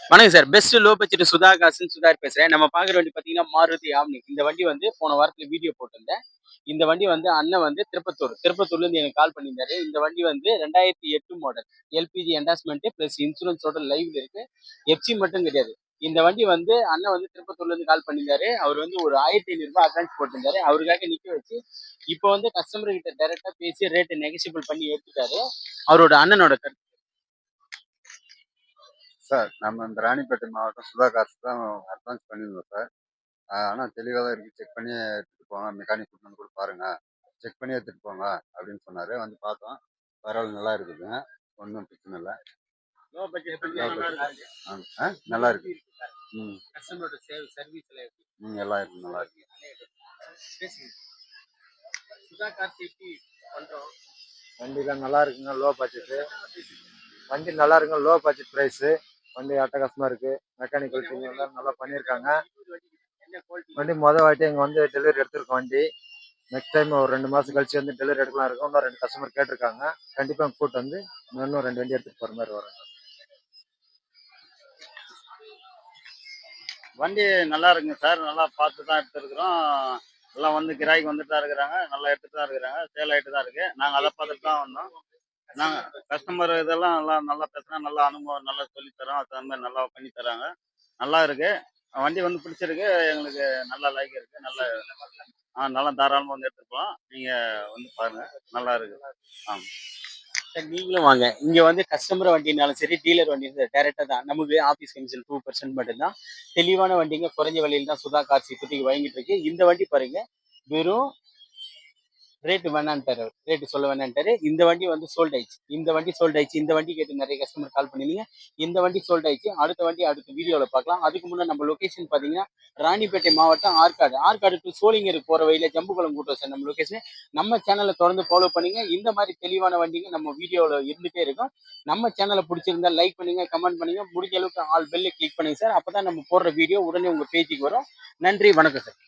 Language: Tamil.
வணக்கம் sir. Best low budget Sudha காசுன்னு சுதார் பேசுறேன். நம்ம பார்க்குற வண்டி பார்த்தீங்கன்னா, மாருதி ஆம்னி. இந்த வண்டி வந்து போன வாரத்துல வீடியோ போட்டிருந்தேன். இந்த வண்டி வந்து அண்ணன் வந்து திருப்பத்தூர்லேருந்து எனக்கு கால் பண்ணியிருந்தாரு. இந்த வண்டி வந்து 2008 மாடல். எல்பிஜி என்டாஸ்மென்ட் பிளஸ் இன்சூரன்ஸோட லைவ்ல இருக்கு. எஃப்சி மட்டும் கிடையாது. இந்த வண்டி வந்து அண்ணன் வந்து திருப்பத்தூர்லேருந்து கால் பண்ணியிருந்தாரு. அவர் வந்து ஒரு ரூ. 1500 அட்வான்ஸ் போட்டிருந்தாரு. அவருக்காக நிக்க வச்சு, இப்போ வந்து கஸ்டமர் கிட்ட டைரக்ட்டா பேசி ரேட் நெகோஷியபிள் பண்ணி எடுத்துட்டாரு. அவரோட அண்ணனோட கருத்து. சார், நம்ம இந்த ராணிப்பேட்டை மாவட்டம் சுதா காசு தான் அட்வான்ஸ் பண்ணியிருந்தோம் சார். ஆனால் தெளிவாக தான் இருக்குது. செக் பண்ணி எடுத்துகிட்டு போங்க, மெக்கானிக் கூட்டு வந்து கூட பாருங்க, செக் பண்ணி எடுத்துகிட்டு போங்க அப்படின்னு சொன்னார். வந்து பார்த்தோம், பரவாயில்ல, நல்லா இருக்குதுங்க, ஒன்றும் பிரச்சனை இல்லை. லோ பட்ஜெட் நல்லா இருக்கு. ம் கஸ்டமரோட சர்வீஸ் எல்லாம் எப்படி? எல்லாம் இருக்கு, நல்லா இருக்கு. சுதா கார் எப்படி பண்றோம்? வண்டிலாம் நல்லா இருக்குங்க, லோ பட்ஜெட்டு. வண்டி நல்லா இருக்குங்க, லோ பட்ஜெட் ப்ரைஸு. வண்டி அட்டகாசமாக இருக்குது. மெக்கானிக்கல் டீம் எல்லாம் நல்லா பண்ணியிருக்காங்க. வண்டி மொதல் வாட்டி இங்கே வந்து டெலிவரி எடுத்திருக்கோம் வண்டி. நெக்ஸ்ட் டைம் ஒரு 2 மாதம் கழிச்சு வந்து டெலிவரி எடுக்கலாம் இருக்கும். இன்னும் 2 கஸ்டமர் கேட்டிருக்காங்க. கண்டிப்பாக கூப்பிட்டு வந்து இன்னும் 2 வண்டி எடுத்துகிட்டு போகிற மாதிரி வரும். வண்டி நல்லா இருக்குங்க சார், நல்லா பார்த்து தான் எடுத்துருக்குறோம். எல்லாம் வந்து கிராய்க்கு வந்துட்டு தான் இருக்கிறாங்க, நல்லா எடுத்துட்டு தான் இருக்கிறாங்க, சேல் ஆகிட்டு தான் இருக்குது. நாங்கள் அதை பார்த்துட்டு தான் வந்தோம். நாங்கள் கஸ்டமர் இதெல்லாம் நல்லா பேசுனா, நல்லா அனுபவம், நல்லா சொல்லித்தரோம். அது தகுந்த மாதிரி நல்லா பண்ணி தராங்க. நல்லா இருக்கு. வண்டி வந்து பிடிச்சிருக்கு எங்களுக்கு, நல்லா லைக் இருக்கு. நல்லா தாராளமாக வந்து எடுத்துக்கலாம். நீங்கள் வந்து பாருங்க, நல்லா இருக்கு. ஆமாம் சார், நீங்களும் வாங்க. இங்க வந்து கஸ்டமர் வண்டினாலும் சரி, டீலர் வண்டி டைரக்டா தான். நமக்கு ஆஃபீஸ் கமிஷன் 2% மட்டும்தான். தெளிவான வண்டிங்க குறைஞ்ச விலையில தான் சுதா கார்ஸ் இப்போதைக்கு வாங்கிட்டு இருக்கு. இந்த வண்டி பாருங்க, வெறும் ரேட்டு வேணான்ட்டாரு. ரேட்டு சொல்ல வேணான்ட்டாரு. இந்த வண்டி வந்து சோல்ட் ஆயிடுச்சு. இந்த வண்டி சோல்ட் ஆயிடுச்சு. இந்த வண்டி கேட்டு நிறைய கஸ்டமர் கால் பண்ணிருந்தீங்க. இந்த வண்டி சோல்ட் ஆயிடுச்சு. அடுத்த வண்டி அடுத்த வீடியோல பார்க்கலாம். அதுக்கு முன்னாடி நம்ம லொகேஷன் பாத்தீங்கன்னா, ராணிப்பேட்டை மாவட்டம் ஆற்காடு. ஆற்காடு டு சோளிங்கர் போற வழியில ஜம்புகுளம் கூட்டம் சார் நம்ம லொகேஷன். நம்ம சேனலை தொடர்ந்து ஃபாலோ பண்ணுங்க. இந்த மாதிரி தெளிவான வண்டிங்க நம்ம வீடியோல இருந்துட்டே இருக்கும். நம்ம சேனலை பிடிச்சிருந்தா லைக் பண்ணுங்க, கமெண்ட் பண்ணுங்க. முடிஞ்ச அளவுக்கு ஆல் பெல்ல கிளிக் பண்ணுங்க சார். அப்பதான் நம்ம போடுற வீடியோ உடனே உங்க பேஜுக்கு வரும். நன்றி, வணக்கம் சார்.